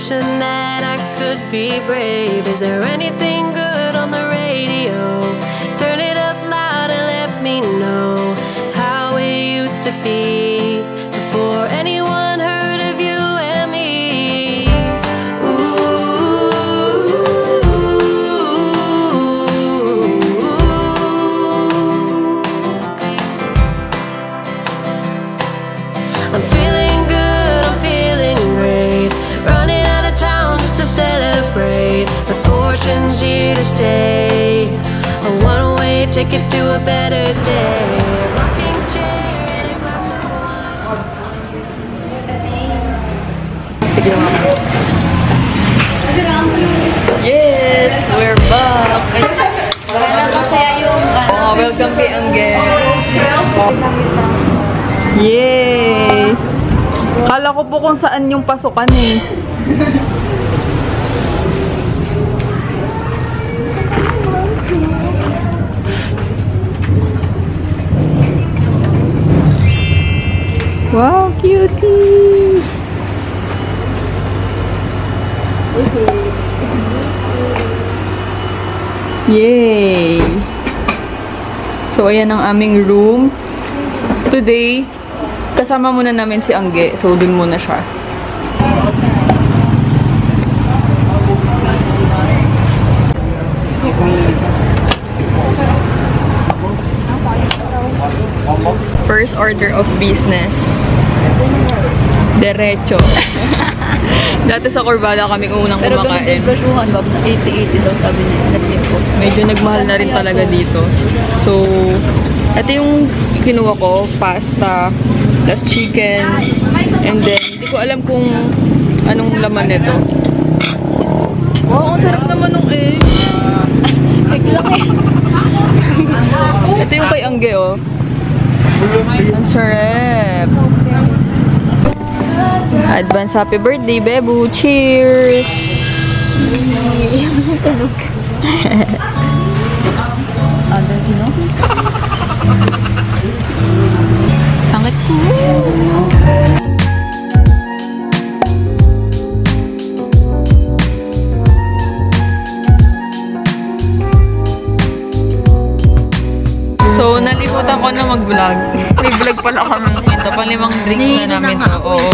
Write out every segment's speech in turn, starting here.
motivation that I could be brave. Is there anything good on the radio? Turn it up loud and let me know how it used to be before anyone heard of you and me. I'm feeling good, I'm feeling great. Running out of town just to celebrate. The fortune's here to stay. A one-way ticket to a better day. Rocking chair and a glass of wine. Yes, we're back. Oh, welcome kay Angel. Yes. Kala ko po kung saan yung pasukan eh. Wow, cuties! Yay! So, ayan ang aming room. Today, kasama muna namin si Angge. So, dun muna siya. First order of business. Derecho. Dati sa Corbada kami unang kumakain. Pero ganun din presyuhan, Bob. 80-80 daw sabi niya ko. Medyo nagmahal na rin talaga dito. So, ito yung kinuha ko. Pasta, plus chicken. And then, hindi ko alam kung anong laman nito. Wow, ang sarap naman nung egg. Egg lang eh. Ito yung kay Angge, oh. Ang sarap. Advance happy birthday, Bebu. Cheers! Pangit ko. So, nalimutan ko na mag-vlog. May vlog pala kami. Ito, pang 5 drinks na namin to. Oo.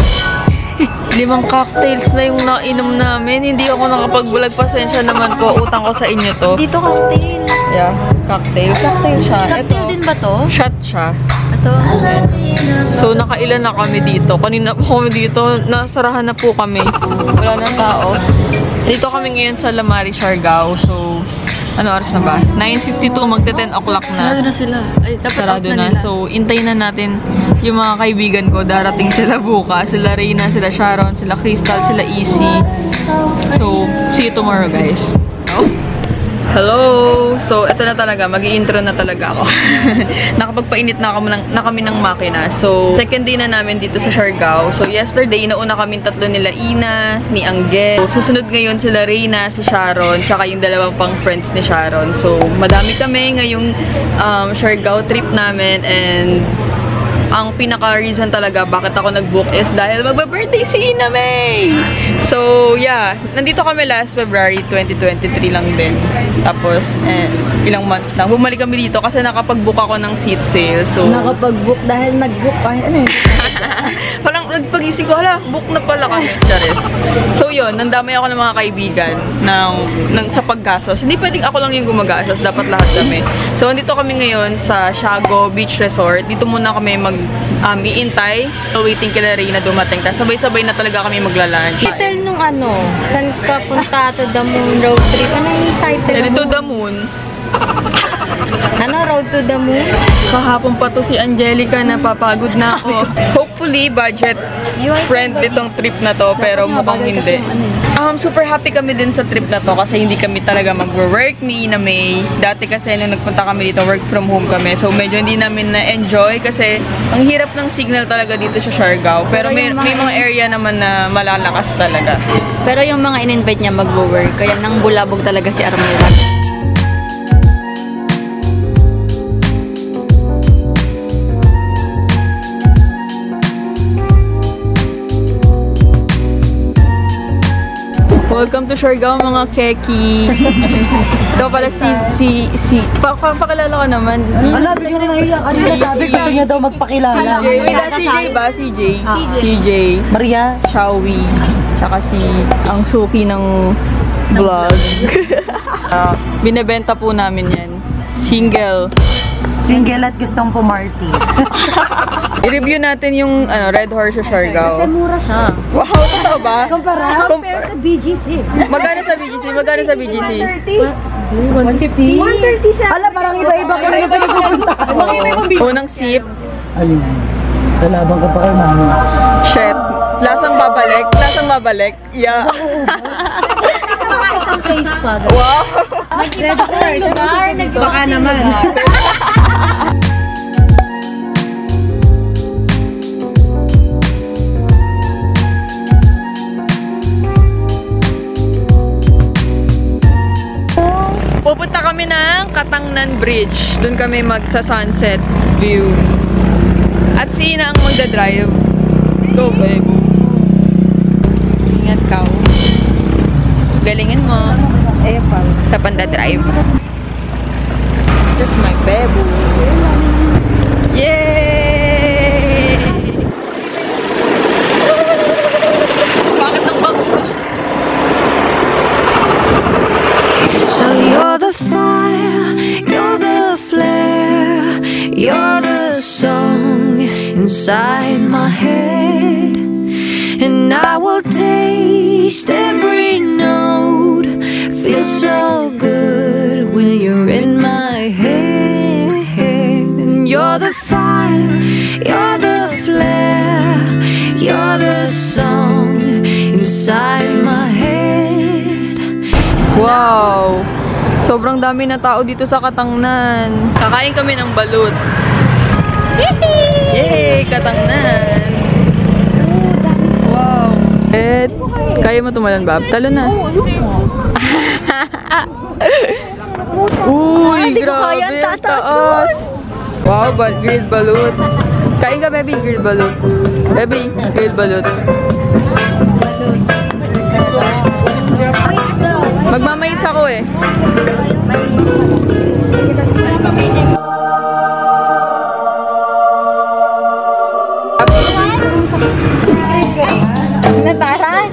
5 cocktails na yung nainom namin. Hindi ako nakapag-vlog. Pasensya naman po. Utang ko sa inyo to. Dito cocktail. Yeah, cocktail. Cocktail siya. Cocktail din ba to? Shot siya. Ito. So, nakailan na kami dito. Kanina po kami dito. Nasarahan na po kami. Wala nang tao. Dito kami ngayon sa Lamari, Siargao. So, ano oras na ba? 9:52, magte-10 o'clock na. Sarado na sila. Ay, dapat sarado na na. nila. So, intayin na natin yung mga kaibigan ko. Darating sila bukas. Sila Reyna, sila Sharon, sila Crystal, sila Easy. So, see you tomorrow, guys. Oh. Hello! So, eto na talaga. Mag-i-intro na talaga ako. Nakapagpainit na kami ng makina. So, second day na namin dito sa Siargao. So, yesterday, nauna kami tatlo nila Ina, ni Angge. So, susunod ngayon sila Reyna, si Sharon, tsaka yung dalawang pang friends ni Sharon. So, madami kami ngayong Siargao trip namin. And ang pinaka-reason talaga bakit ako nag-book is dahil magba-birthday si Ina May! So, yeah. Nandito kami last February 2023 lang din. Tapos, ilang months lang. Bumalik kami dito kasi nakapag-book ako ng seat sale. So, nakapag-book dahil nag-book kahit ano yun. Parang nagpag-isip ko, hala, book na pala kami. Charis. So, yun. Nandamay ako ng mga kaibigan sa paggasos. Hindi pwedeng ako lang yung gumagastos. Dapat lahat kami. So, nandito kami ngayon sa Siago Beach Resort. Dito muna kami iintay. So, waiting kila Reyna dumating. Tapos, sabay-sabay na talaga kami magla-lunch. Title nung ano, saan ka punta to the moon road trip? Ano yung title? To the moon. Ano, Road to the Moon? Kahapon pa to si Angelica, napapagod na ako. Hopefully, budget friendly tong trip na to, pero mukhang hindi. Super happy kami din sa trip na to kasi hindi kami talaga mag-work ni Ina May. Dati kasi nung nagpunta kami dito, work from home kami. So, medyo hindi namin na-enjoy kasi ang hirap ng signal talaga dito sa Siargao. Pero may mga area naman na malalakas talaga. Pero yung mga in-invite niya mag-work, kaya nang bulabog talaga si Armela. Welcome to Siargao, mga keki. Ito pala pakilala ko naman. Sabi ko na iya kanina, sabi gusto niya daw magpakilala. CJ ba? CJ. Maria. Shawi. Tsaka ang suki ng vlog. Binebenta po namin yan. Single at gustong pumarty. I-review natin yung Red Horse sa Siargao. Kasi mura siya. Wow, totoo ba? Compare sa BGC. Magkano sa BGC? 150? 130 siya. Ala, parang iba-iba ko na yung pinagpupuntahan. Unang sip. Alin? Lalabang ka pa kayo namin. Shit. Lasang babalik. Yeah. Isang face pa. Wow. Red Horse. Baka naman. Pupunta kami ng Katangnan Bridge. Doon kami magsa-sunset view. At si Ina ang magdadrive. Go, babe. Ingat ka. Galingin mo. Sa panda-drive. Just my bebo. Yay! Bakit ang box ko? So you're the fire, you're the flare, you're the song inside my head, and I will taste every note. Feels so good when you're in my head. And you're the fire, you're the flare, you're the song inside my head. Wow! Sobrang dami na tao dito sa Katangnan. Kakain kami ng balut. Yay! Katangnan! Wow! Kaya mo tumalan, Bab? Talo na. Uy! Grabe! Taas! Wow! Grilled balut. Kain ka, baby. Grilled balut. Baby, grilled balut. Magmamais ako eh. Nataran?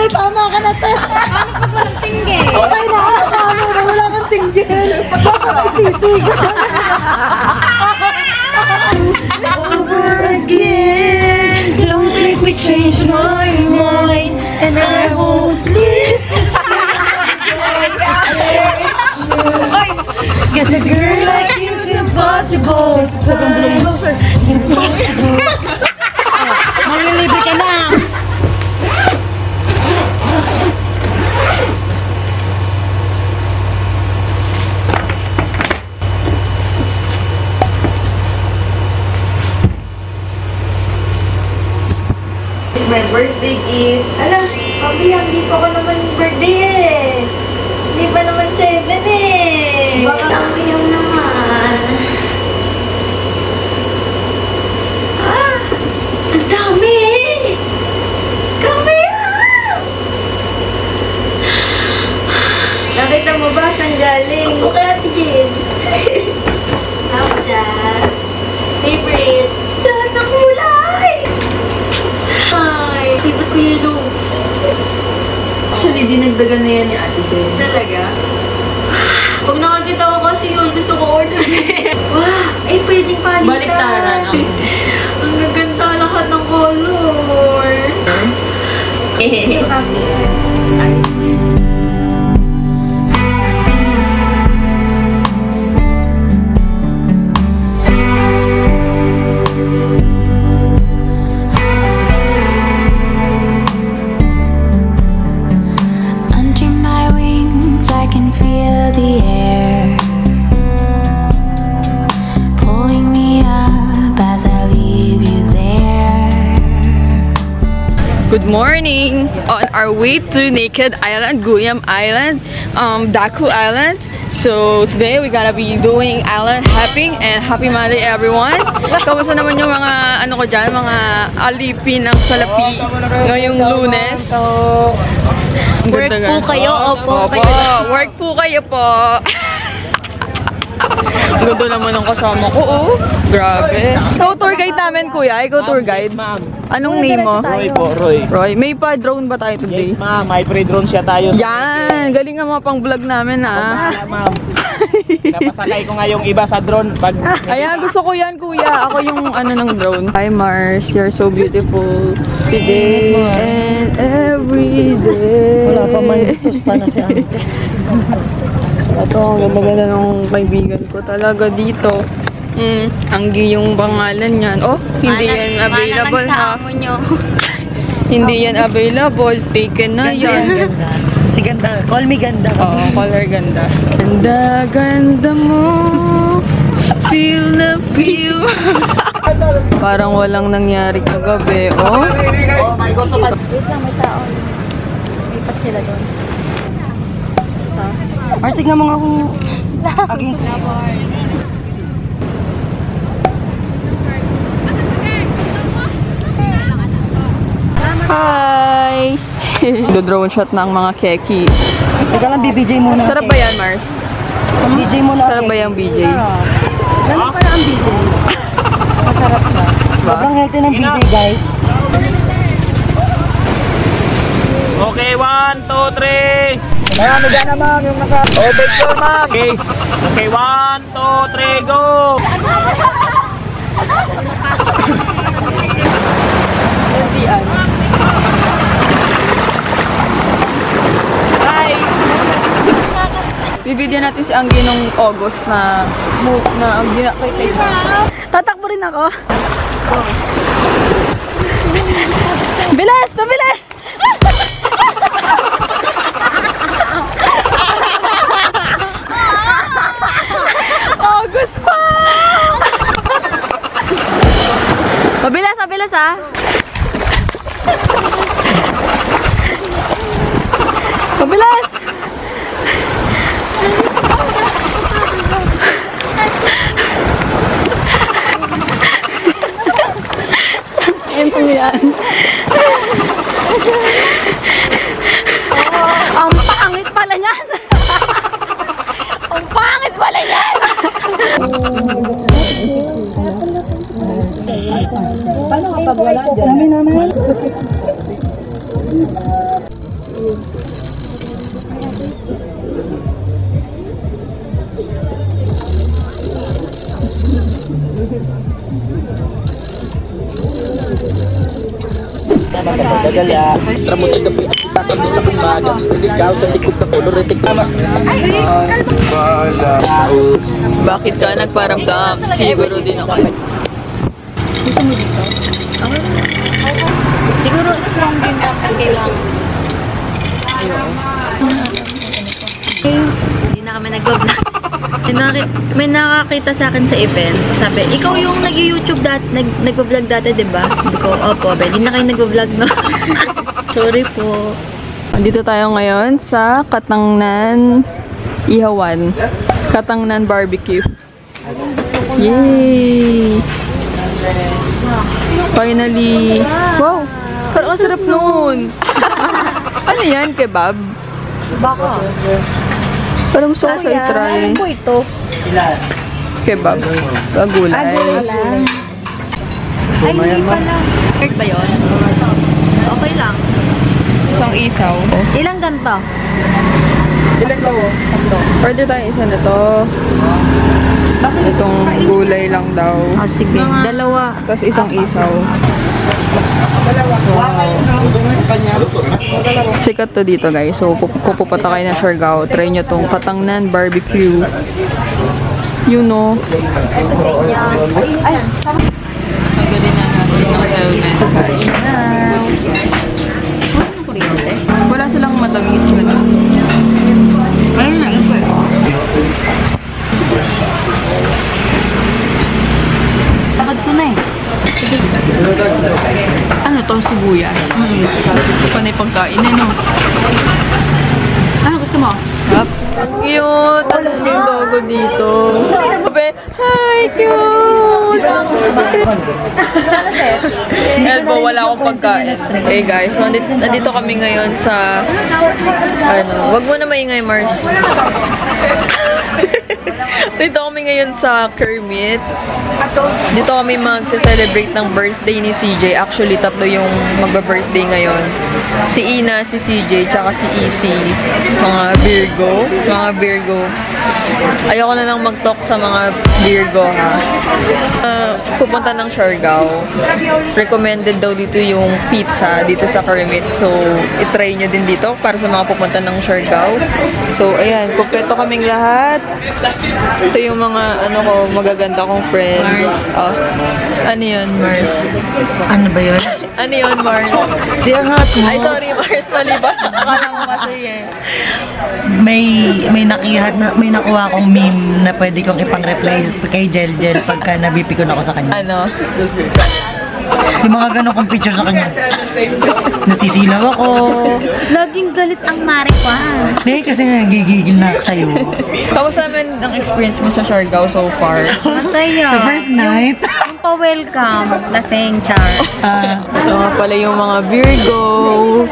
Tama ka na to. Paano pag walang tingge? Okay na, tama na, wala kang tinggil. Baka may titigan. Over again, don't make me change my mind, and I won't leave. Guess a girl like you's impossible. Manglilibre ka na. My birthday gift. Alam, hindi pa ko naman birthday eh. Hindi pa naman 7 eh. Baka kamiyang naman. Ang dami! Kamiyang! Nakita mo ba saan galing? Opo kaya Ate Jen. Love Jazz. Favorite. Lahat ng kulay! Ay, favorite ko yellow. Actually, dinagdagan na yan ni Ate Ben. Talaga? Pag nakakita ko kasi yun, gusto ko order. Wow! Eh, pwedeng palitan. Baliktaran. Ang gaganda lahat ng color. Under my wings, I can feel the air pulling me up as I leave you there. Good morning! On our way to Naked Island, Guyam Island, Daku Island. So today we gotta be doing island hopping and happy Monday everyone! Kamusta naman yung mga ano ko dyan, mga alipin ng salapi ngayong Lunes? Work po kayo, opo. Opo, work po kayo po! Ganda naman ang kasama ko, oh. Grabe. Ikaw tour guide namin, kuya. Ikaw tour guide. Anong name mo? Roy po, Roy. Roy. May pa drone ba tayo today? Yes, ma'am. May pre-drone siya tayo. Yan! Galing nga mga pang vlog namin, ha? Ma'am. Napasakay ko nga yung iba sa drone. Ayan, gusto ko yan, kuya. Ako yung ano ng drone. Hi, Mars. You're so beautiful today and every day. Wala pa man tusta na si Ante. Ito, ang ganda-ganda ng kaibigan ko talaga dito. Anggi yung pangalan yan. Oh, hindi yan available ha. Hindi yan available. Taken na yan. Si Ganda. Call me Ganda. Oo, color ganda. Ganda, ganda mo. Feel na feel. Parang walang nangyari kagabi. Oh. Wait lang, may tao. Lipat sila doon. Mars, tignan mo nga kung against Hi! Do-drone shot ng mga keki. Teka lang, BBJ muna. Sarap ba yan, Mars? BJ muna. Sarap ba yung BJ? Ganun pala ang BJ. Masarap siya. Ba? Sobrang healthy ng BJ, guys. Okay, 1, 2, 3. Ayan, ano dyan na, ma'am? Yung naka... Oh, picture, ma'am. Okay. Okay, 1, 2, 3, go! Hi! Bibidyo natin si Anggi nung August na Anggi na kay Taylor. Tatakbo rin ako. Bilis! Mabilis! August pa! Mabilis! Mabilis ah! Mabilis! Ayan po yan. Ang pangit pala yan! Ang pangit pala yan! Paano kapag wala dyan? Namin naman. Magagala. Ramutin na po yung atakam sa kumbaga. Ikaw sa likod na koloritik naman. Bakit ka nagparamdam? Siguro din ako. Gusto mo dito? Siguro strong din natin kailangan. Hindi na kami nag-vlog. May nakakita sa akin sa event. Sabi, ikaw yung nag-YouTube dati, nag-vlog dati, diba? Sabi ko, opo, hindi na kayo nag-vlog, no? Sorry po. Dito tayo ngayon sa Katangnan Ihawan. Katangnan Barbecue. Yay! Finally! Wow! Parang ang sarap nun! Ano yan? Kebab? Baka. Parang sauce ay try. Ano po ito? Kebab. Gulay. Ay, hindi pala. Third ba yun? Okay lang. Isang isaw. Ilang ganto? Ilan to? Order tayo isa na to. Itong gulay lang daw. Oh, sige. Dalawa. Tapos isang isaw. Sikat to dito guys. So pupunta kayo ng Siargao. Try nyo tong Katangnan Barbecue. You know. Tagalin na natin ng helmet. Kain na. Wala silang matamis ka na. Ayun na. Takad ko na eh. Ano to? Sibuyas. na yung pagkain eh, no? Ano gusto mo? Cute! Ang logo dito. Hi! Cute! Elbo, wala akong pagkain. Hey guys, nandito kami ngayon sa wag mo na maingay, Mars. Dito kami ngayon sa Kermit. Dito kami mag-celebrate ng birthday ni CJ. Actually, tatlo yung magba-birthday ngayon. Si Ina, si CJ, tsaka si EC. Mga Virgo. Ayoko na lang mag-talk sa mga Virgo, ha. Pupunta ng Siargao. Recommended daw dito yung pizza dito sa Kermit. So, itry nyo din dito para sa mga pupunta ng Siargao. So, ayan. Kumpleto kaming lahat. Ito yung mga, magaganda kong friends. Oh. Ano yun, Mars? Ano ba yun? Ano yun, Mars? Di angat mo. Ay, sorry, Mars. Mali ba? Akala mo kasi eh. May nakuha akong meme na pwede kong ipang-reply kay Jel pagka nabipikon ako sa kanya. Ano? Yung mga ganun kong picture sa kanya. Nasisilaw ako. Laging galit ang Mari ko. Hindi, kasi nagigigil na ako sa'yo. Kamusta naman ang experience mo sa Siargao so far? Masaya. Sa first night. Yung pa-welcome. Laseng char. Ito nga pala yung mga Virgo,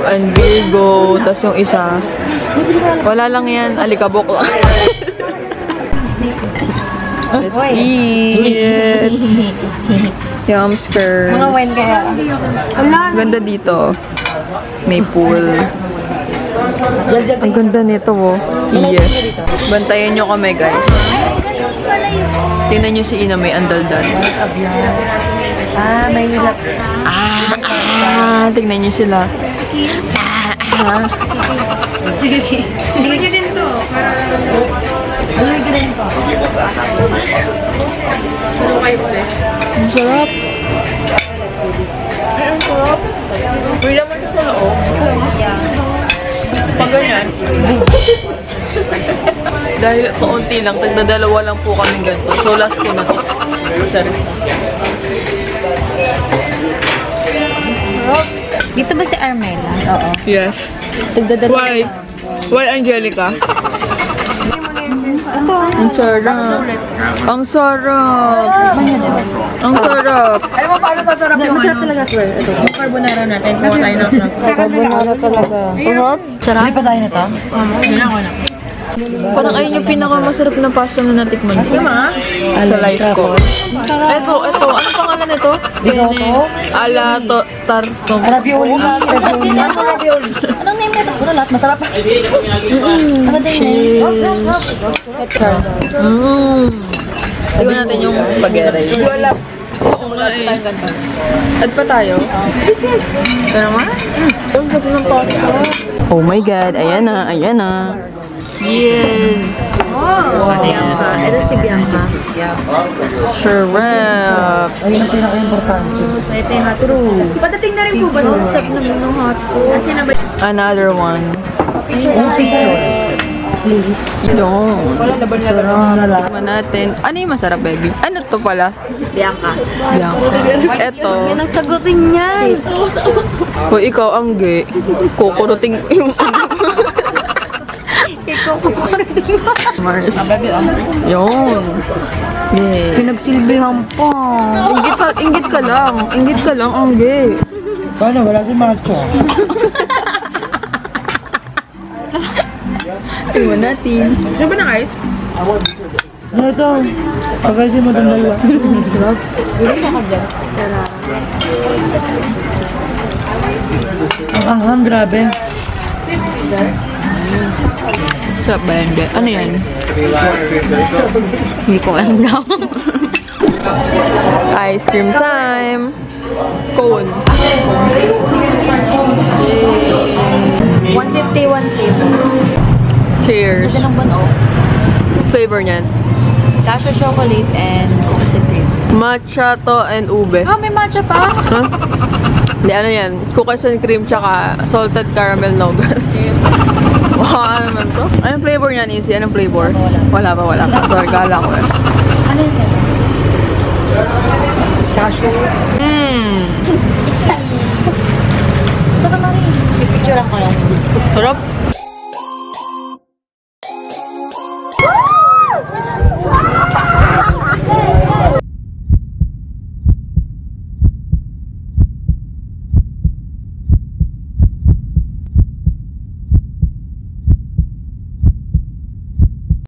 and Virgo, tas yung isa. Wala lang yan, alikabok lang. Let's eat! Yumsker. Mga wine kaya. Ganda dito. May pool. Ang ganda nito, oh. Yes. Bantayan nyo kami, guys. Tingnan nyo si Ina, may andaldan. May hilap. Tingnan nyo sila. Hindi nyo din to. Ang sarap. Ang sarap. Uy, laman na sa loob. Pag ganyan. Dahil kaunti lang, tagdadalawa lang po kaming ganito. So, last ko na to. Sorry. Dito ba si Armela? Oo. Yes. Why? Why, Angelica? Ang sarap. Ang sarap. Ang sarap. Alam mo paano sasarap yung masarap talaga, swear. Ito, yung carbonara natin. Kuha tayo ng Carbonara talaga. Sarap. Hindi pa tayo na to? Parang ayun yung pinakamasarap na pasta na natikman. Sa life ko. Ito. Ano pangalan nito? Ala tarto. Ravioli. Anong name nito? Ano lahat? Masarap. Ano din name? Tignan natin yung spaghetti. Wala. Oo nga eh. Add pa tayo? Yes. Ito naman? Ang ganda ng pasta. Oh my God. Ayan na. Yes. Oh, Bianca. Ito si Bianca. Shrimp. Ayun ang pinaka-importante. So, ito yung hot soup. Padating na rin po ba? Sarap naman ng hot sauce. Kasi na ba? Another one. Yung picture. Yun. Sarap. Tikman natin. Ano yung masarap, baby? Ano to pala? Bianca. Ito. Yan ang sagutin niyan. Hoy, ikaw ang gay. Kukuruting yung Mars. Yun. Yay. Pinagsilbihan pa. Inggit ka lang, ang gay. Paano? Wala si Macho. Tingnan natin. Sino ba ng ice? Ano ito? Pagkasin mo itong dalawa. Ang anghang, grabe. Sarap ba yan, gay? Ano yan? Hindi ko alam daw. Ice cream time! Cone. Yay! 150, 150. Cheers. Ito ng buno. Flavor niyan? Cashew chocolate and cookies and cream. Matcha to and ube. May matcha pa? Huh? Hindi, ano yan? Cookies and cream tsaka salted caramel nougat. Wow, ano naman to? Anong flavor niyan, Izzy? Anong flavor? Wala pa. Sorry, kala ko eh. Ano yun? Cashew. Sarap.